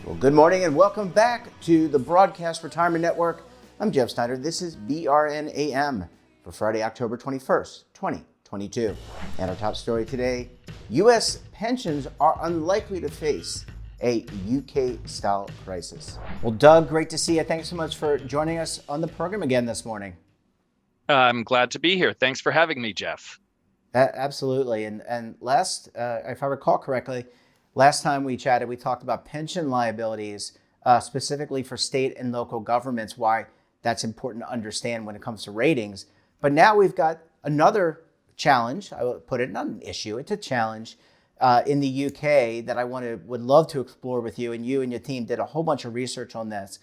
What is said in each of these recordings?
Well, good morning and welcome back to the Broadcast Retirement Network. I'm Jeff Snyder. This is BRN AM for Friday, October 21st, 2022. And our top story today, U.S. pensions are unlikely to face a UK-style crisis. Well, Doug, great to see you. Thanks so much for joining us on the program again this morning. I'm glad to be here. Thanks for having me, Jeff. Absolutely. And last, if I recall correctly, last time we chatted, we talked about pension liabilities, specifically for state and local governments, why that's important to understand when it comes to ratings. But now we've got another challenge. I would put it not an issue, it's a challenge in the UK that I would love to explore with you. And you and your team did a whole bunch of research on this.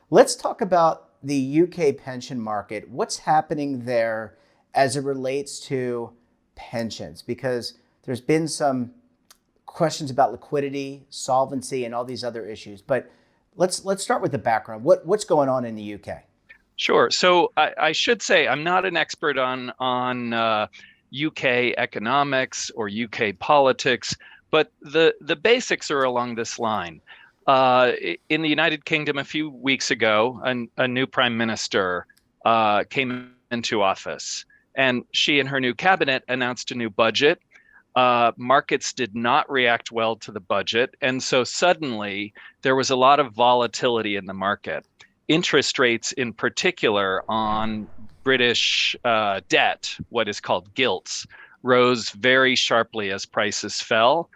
Let's talk about the UK pension market. What's happening there as it relates to pensions? Because there's been some questions about liquidity, solvency, and all these other issues. But let's start with the background. What's going on in the UK? Sure. So I should say I'm not an expert on UK economics or UK politics, but the basics are along this line. In the United Kingdom a few weeks ago, a new prime minister came into office, and she and her new cabinet announced a new budget. Markets did not react well to the budget. And so suddenly there was a lot of volatility in the market. Interest rates in particular on British debt, what is called gilts, rose very sharply as prices fell.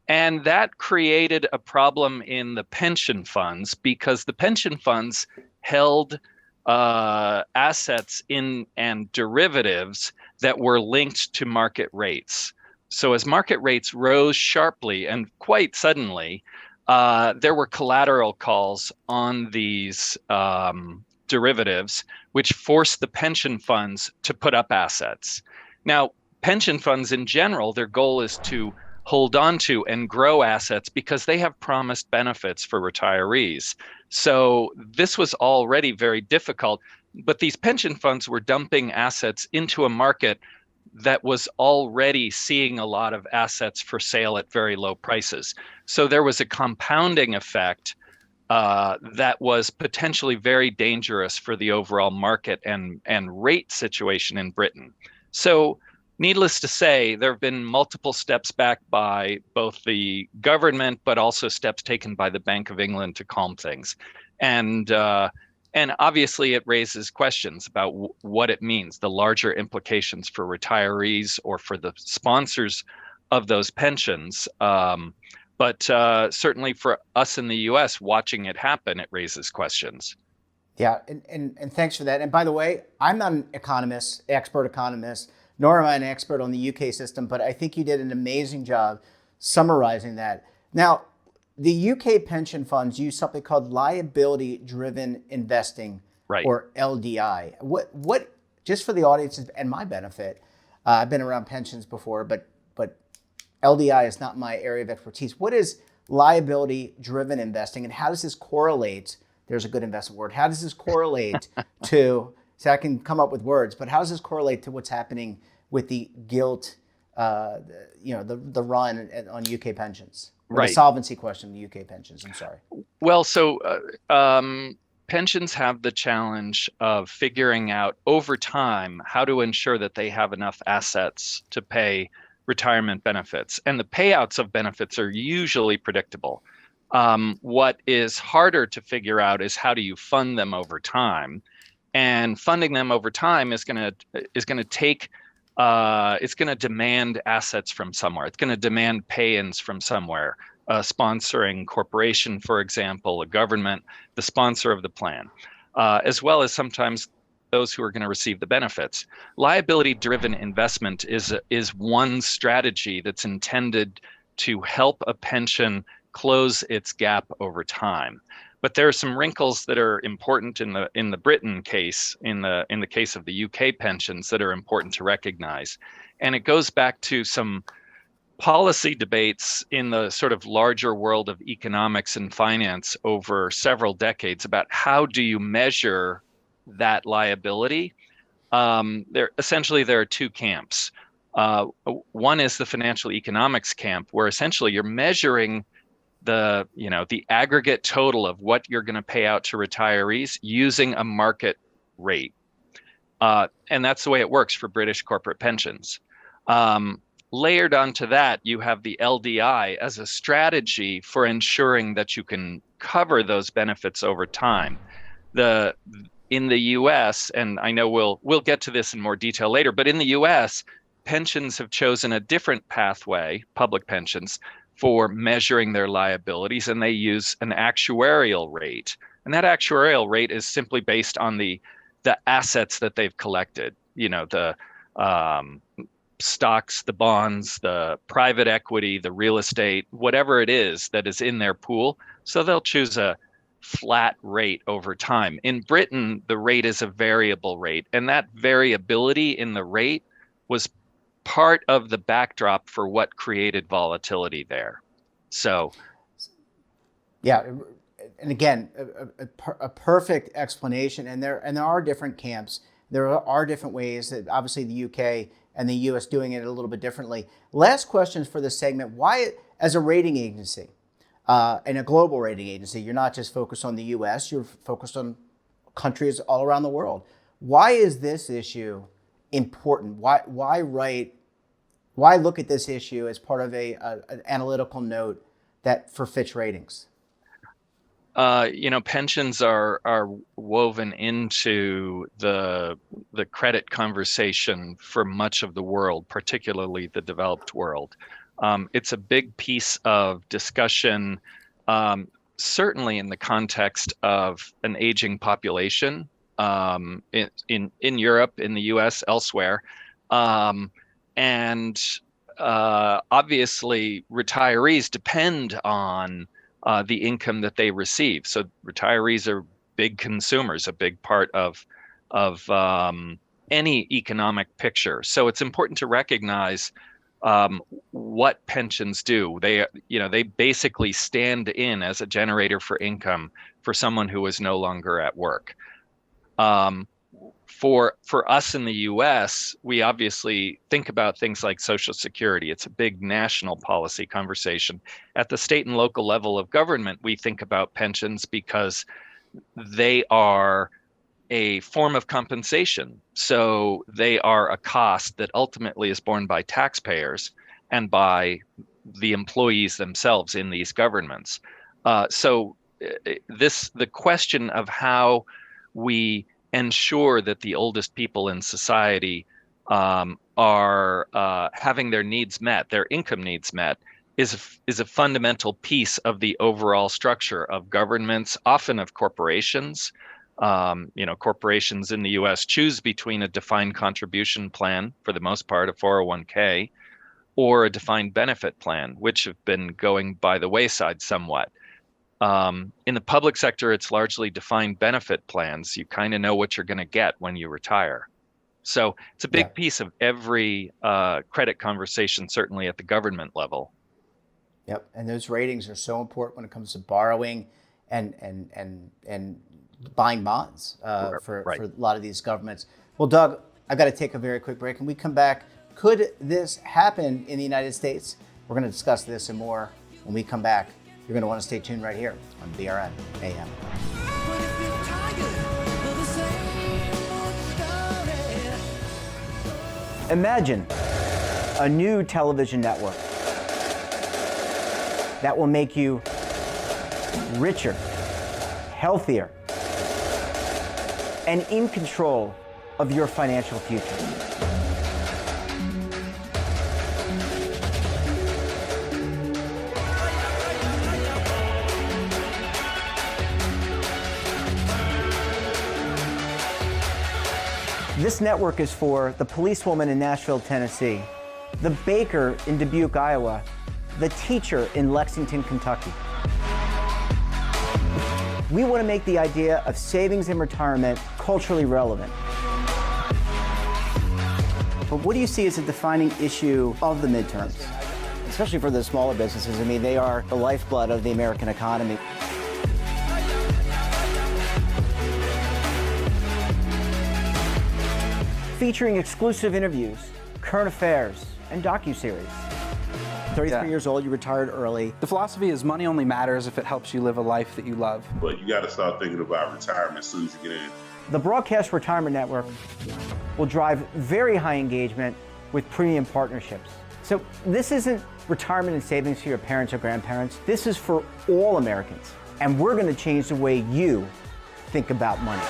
And that created a problem in the pension funds because the pension funds held assets in and derivatives that were linked to market rates. So as market rates rose sharply and quite suddenly, there were collateral calls on these derivatives, which forced the pension funds to put up assets. Now, pension funds in general, their goal is to hold on to and grow assets because they have promised benefits for retirees. So this was already very difficult, but these pension funds were dumping assets into a market that was already seeing a lot of assets for sale at very low prices. So there was a compounding effect that was potentially very dangerous for the overall market and rate situation in Britain. So needless to say, there have been multiple steps back by both the government, but also steps taken by the Bank of England to calm things. And obviously, it raises questions about what it means, the larger implications for retirees or for the sponsors of those pensions. But certainly for us in the U.S., watching it happen, it raises questions. Yeah, and thanks for that. And by the way, I'm not an expert economist, nor am I an expert on the UK system, but I think you did an amazing job summarizing that. Now, the UK pension funds use something called liability-driven investing, right, or LDI. What? Just for the audience and my benefit, I've been around pensions before, but LDI is not my area of expertise. What is liability-driven investing, and how does this correlate? There's a good investment word. How does this correlate to? So I can come up with words, but how does this correlate to what's happening with the gilt, the run on UK pensions? Right. The solvency question, the UK pensions, I'm sorry. Well, so pensions have the challenge of figuring out over time how to ensure that they have enough assets to pay retirement benefits. And the payouts of benefits are usually predictable. What is harder to figure out is how do you fund them over time? And funding them over time is going to take it's going to demand assets from somewhere. It's going to demand pay-ins from somewhere. A sponsoring corporation, for example, a government, the sponsor of the plan, as well as sometimes those who are going to receive the benefits. Liability-driven investment is one strategy that's intended to help a pension close its gap over time. But there are some wrinkles that are important in the Britain case, in the case of the UK pensions, that are important to recognize. And it goes back to some policy debates in the sort of larger world of economics and finance over several decades about how do you measure that liability. There are two camps. One is the financial economics camp, where essentially you're measuring the aggregate total of what you're going to pay out to retirees using a market rate. And that's the way it works for British corporate pensions. Layered onto that, you have the LDI as a strategy for ensuring that you can cover those benefits over time. In the US, and I know we'll get to this in more detail later, but in the US, pensions have chosen a different pathway, public pensions, for measuring their liabilities, and they use an actuarial rate. And that actuarial rate is simply based on the assets that they've collected, the stocks, the bonds, the private equity, the real estate, whatever it is that is in their pool. So they'll choose a flat rate over time. In Britain, the rate is a variable rate, and that variability in the rate was part of the backdrop for what created volatility there. So, yeah, and again, a perfect explanation. And there are different camps. There are different ways that obviously the UK and the US doing it a little bit differently. Last questions for this segment: why, as a rating agency and a global rating agency, you're not just focused on the US, you're focused on countries all around the world. Why is this issue important? Why look at this issue as part of an analytical note that for Fitch Ratings? Pensions are woven into the credit conversation for much of the world, particularly the developed world. It's a big piece of discussion, certainly in the context of an aging population in Europe, in the US, elsewhere. And obviously, retirees depend on the income that they receive. So retirees are big consumers, a big part of any economic picture. So it's important to recognize what pensions do. They basically stand in as a generator for income for someone who is no longer at work. For us in the US, we obviously think about things like Social Security. It's a big national policy conversation. At the state and local level of government, we think about pensions because they are a form of compensation. So they are a cost that ultimately is borne by taxpayers and by the employees themselves in these governments. The question of how we ensure that the oldest people in society are having their needs met, their income needs met, is a fundamental piece of the overall structure of governments, often of corporations. Corporations in the US choose between a defined contribution plan, for the most part, a 401k, or a defined benefit plan, which have been going by the wayside somewhat. In the public sector, it's largely defined benefit plans. You kind of know what you're going to get when you retire. So it's a big piece of every credit conversation, certainly at the government level. Yep, and those ratings are so important when it comes to borrowing and buying bonds for a lot of these governments. Well, Doug, I've got to take a very quick break. When we come back, could this happen in the United States? We're going to discuss this and more when we come back. You're going to want to stay tuned right here on BRN AM. Imagine a new television network that will make you richer, healthier, and in control of your financial future. This network is for the policewoman in Nashville, Tennessee, the baker in Dubuque, Iowa, the teacher in Lexington, Kentucky. We want to make the idea of savings and retirement culturally relevant. But what do you see as a defining issue of the midterms? especially for the smaller businesses. I mean, they are the lifeblood of the American economy. Featuring exclusive interviews, current affairs, and docuseries. 33 years old, you retired early. The philosophy is money only matters if it helps you live a life that you love. But you got to start thinking about retirement as soon as you get in. The Broadcast Retirement Network will drive very high engagement with premium partnerships. So this isn't retirement and savings for your parents or grandparents. This is for all Americans. And we're going to change the way you think about money.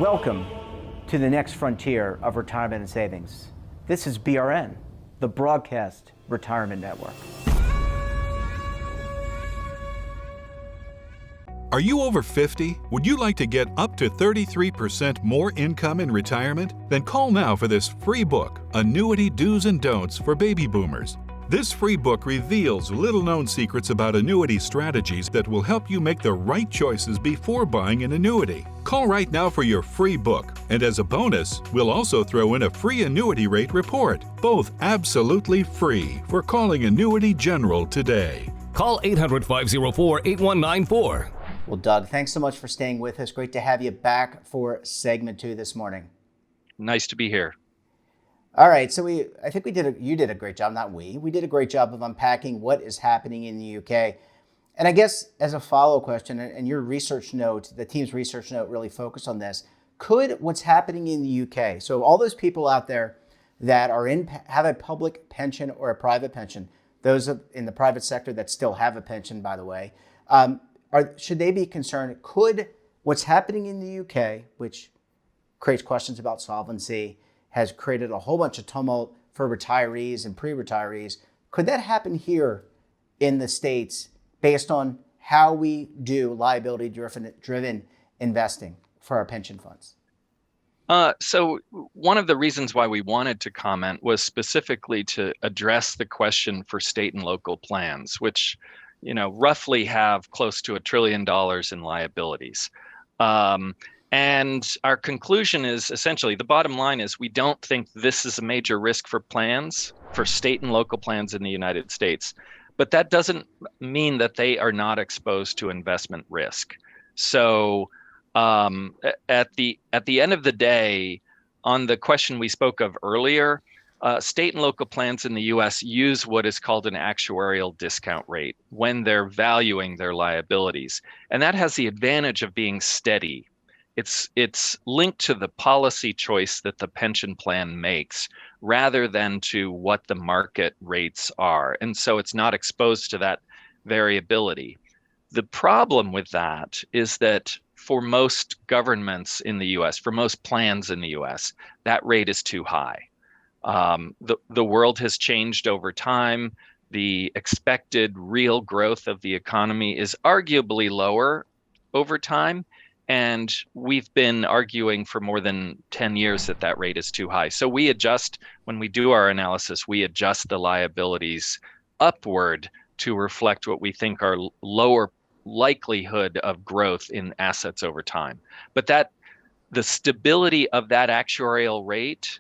Welcome to the next frontier of retirement and savings. This is BRN, the Broadcast Retirement Network. Are you over 50? Would you like to get up to 33% more income in retirement? Then call now for this free book, Annuity Do's and Don'ts for Baby Boomers. This free book reveals little-known secrets about annuity strategies that will help you make the right choices before buying an annuity. Call right now for your free book, and as a bonus, we'll also throw in a free annuity rate report, both absolutely free for calling Annuity General today. Call 800-504-8194. Well, Doug, thanks so much for staying with us. Great to have you back for segment 2 this morning. Nice to be here. All right, so I think you did a great job, not we. We did a great job of unpacking what is happening in the UK. And I guess as a follow-up question, and your research note, the team's research note really focused on this, could what's happening in the UK, so all those people out there that are have a public pension or a private pension, those in the private sector that still have a pension, by the way, should they be concerned? Could what's happening in the UK, which creates questions about solvency, has created a whole bunch of tumult for retirees and pre-retirees, could that happen here in the States based on how we do liability-driven investing for our pension funds? So one of the reasons why we wanted to comment was specifically to address the question for state and local plans, which, roughly have close to $1 trillion in liabilities. And our conclusion is essentially, the bottom line is we don't think this is a major risk for plans, for state and local plans in the United States. But that doesn't mean that they are not exposed to investment risk. So at the end of the day, on the question we spoke of earlier, state and local plans in the US use what is called an actuarial discount rate when they're valuing their liabilities. And that has the advantage of being steady. It's linked to the policy choice that the pension plan makes rather than to what the market rates are. And so it's not exposed to that variability. The problem with that is that for most governments in the US, for most plans in the US, that rate is too high. The world has changed over time. The expected real growth of the economy is arguably lower over time. And we've been arguing for more than 10 years that that rate is too high. So we adjust, when we do our analysis, we adjust the liabilities upward to reflect what we think are lower likelihood of growth in assets over time. But the stability of that actuarial rate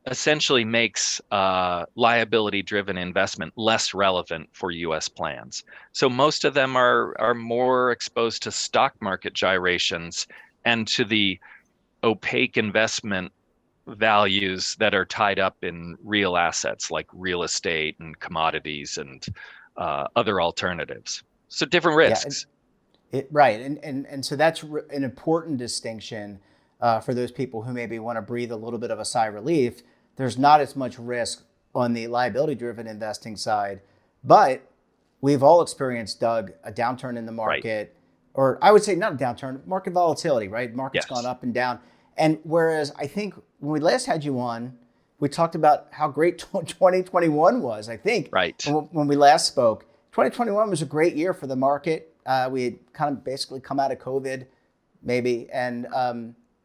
essentially makes liability-driven investment less relevant for U.S. plans. So most of them are more exposed to stock market gyrations and to the opaque investment values that are tied up in real assets like real estate and commodities and other alternatives. So different risks. Yeah, right, and so that's an important distinction for those people who maybe want to breathe a little bit of a sigh of relief. There's not as much risk on the liability-driven investing side, but we've all experienced, Doug, a downturn in the market, right. Or I would say not a downturn, market volatility, right? Market's gone up and down. And whereas I think when we last had you on, we talked about how great 2021 was, I think. Right. When we last spoke, 2021 was a great year for the market. We had kind of basically come out of COVID, maybe, and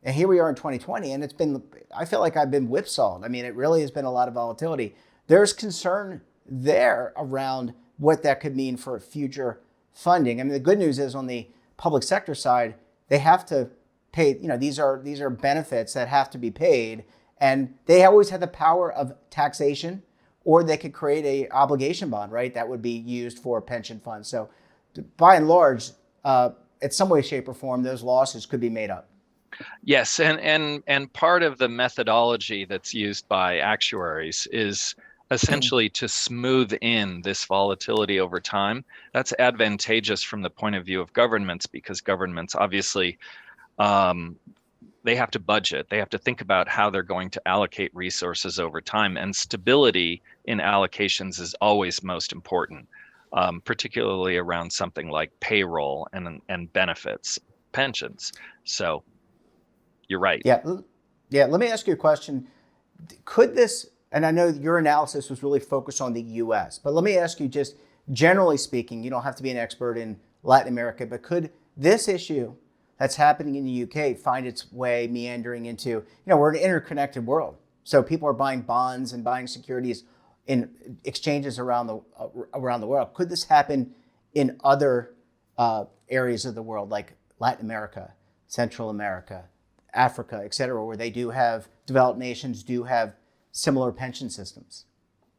here we are in 2020, and I feel like I've been whipsawed. I mean, it really has been a lot of volatility. There's concern there around what that could mean for future funding. I mean, the good news is on the public sector side, they have to pay, these are benefits that have to be paid, And they always had the power of taxation, or they could create a obligation bond, right? That would be used for pension funds. So by and large, in some way, shape, or form, those losses could be made up. Yes, and part of the methodology that's used by actuaries is essentially to smooth in this volatility over time. That's advantageous from the point of view of governments, because governments obviously they have to budget. They have to think about how they're going to allocate resources over time, and stability in allocations is always most important, particularly around something like payroll and benefits, pensions. So you're right. Yeah. Let me ask you a question. Could this, and I know your analysis was really focused on the U.S., but let me ask you, just generally speaking, you don't have to be an expert in Latin America, but could this issue that's happening in the UK find its way meandering into, we're an interconnected world. So people are buying bonds and buying securities in exchanges around the world. Could this happen in other areas of the world, like Latin America, Central America, Africa, et cetera, where they do have, developed nations do have similar pension systems?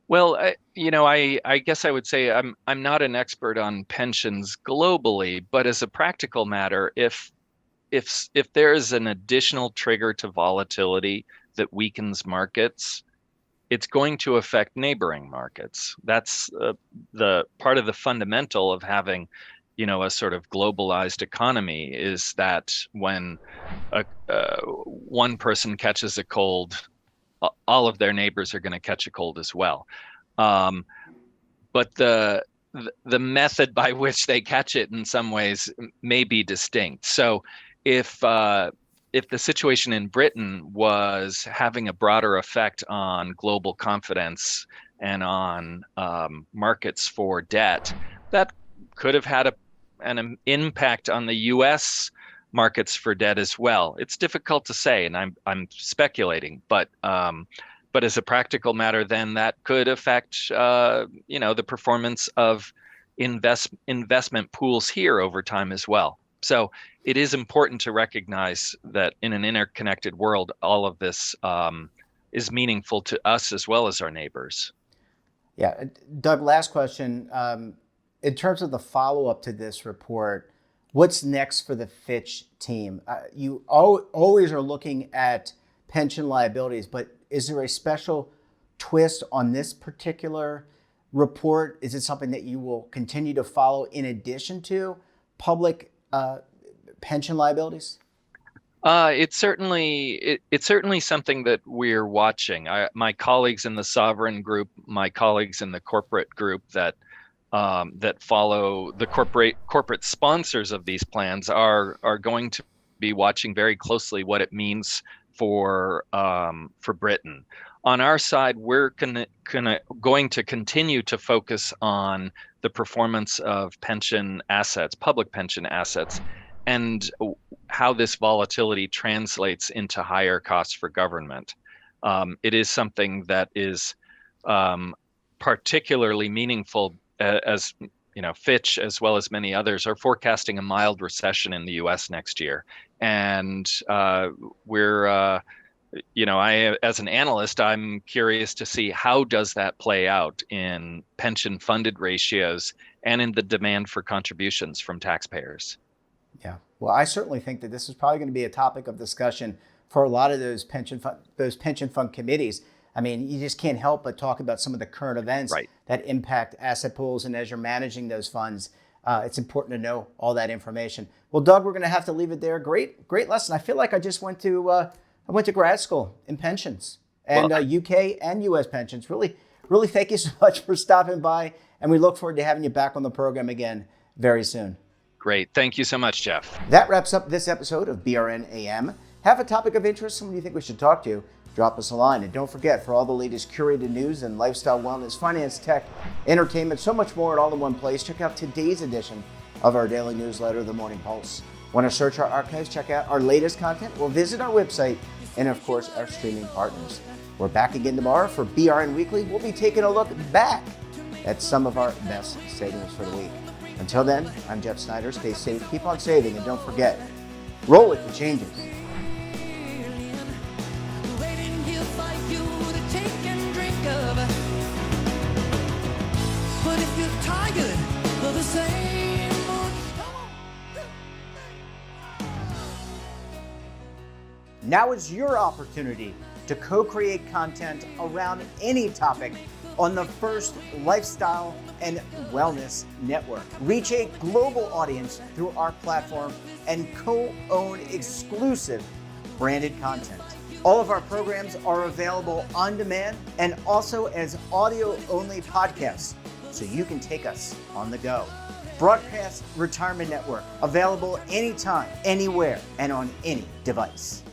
Well, I guess I would say I'm not an expert on pensions globally, but as a practical matter, if there is an additional trigger to volatility that weakens markets, it's going to affect neighboring markets. That's the part of the fundamental of having, a sort of globalized economy, is that when one person catches a cold, all of their neighbors are going to catch a cold as well. But the method by which they catch it in some ways may be distinct. So if the situation in Britain was having a broader effect on global confidence and on markets for debt, that could have had an impact on the U.S. markets for debt as well. It's difficult to say, and I'm speculating, but as a practical matter, then that could affect the performance of investment pools here over time as well. So it is important to recognize that in an interconnected world, all of this is meaningful to us as well as our neighbors. Yeah, Doug, last question. In terms of the follow-up to this report, what's next for the Fitch team? You always are looking at pension liabilities, but is there a special twist on this particular report? Is it something that you will continue to follow in addition to public pension liabilities? It's certainly something that we're watching. My colleagues in the sovereign group, my colleagues in the corporate group that follow the corporate sponsors of these plans are going to be watching very closely what it means for Britain. On our side, we're going to continue to focus on the performance of pension assets, public pension assets, and how this volatility translates into higher costs for government. It is something that is particularly meaningful, as Fitch, as well as many others, are forecasting a mild recession in the U.S. next year. And we're, as an analyst, I'm curious to see how does that play out in pension funded ratios and in the demand for contributions from taxpayers. Yeah, well, I certainly think that this is probably going to be a topic of discussion for a lot of those pension fund committees. I mean, you just can't help but talk about some of the current events that impact asset pools, and as you're managing those funds, it's important to know all that information. Well, Doug, we're going to have to leave it there. Great lesson. I feel like I just went to grad school in pensions and UK and US pensions. Really, thank you so much for stopping by, and we look forward to having you back on the program again very soon. Great. Thank you so much, Jeff. That wraps up this episode of BRN AM. Have a topic of interest, someone you think we should talk to, drop us a line. And don't forget, for all the latest curated news and lifestyle, wellness, finance, tech, entertainment, so much more all in one place, check out today's edition of our daily newsletter, The Morning Pulse. Want to search our archives, check out our latest content, or visit our website, and of course, our streaming partners. We're back again tomorrow for BRN Weekly. We'll be taking a look back at some of our best savings for the week. Until then, I'm Jeff Snyder. Stay safe, keep on saving, and don't forget, roll with the changes. Waiting here for take and drink of. But if you're tired of the same old Now is your opportunity to co-create content around any topic on the First Lifestyle and Wellness Network. Reach a global audience through our platform and co-own exclusive branded content. All of our programs are available on demand and also as audio-only podcasts, so you can take us on the go. Broadcast Retirement Network, available anytime, anywhere, and on any device.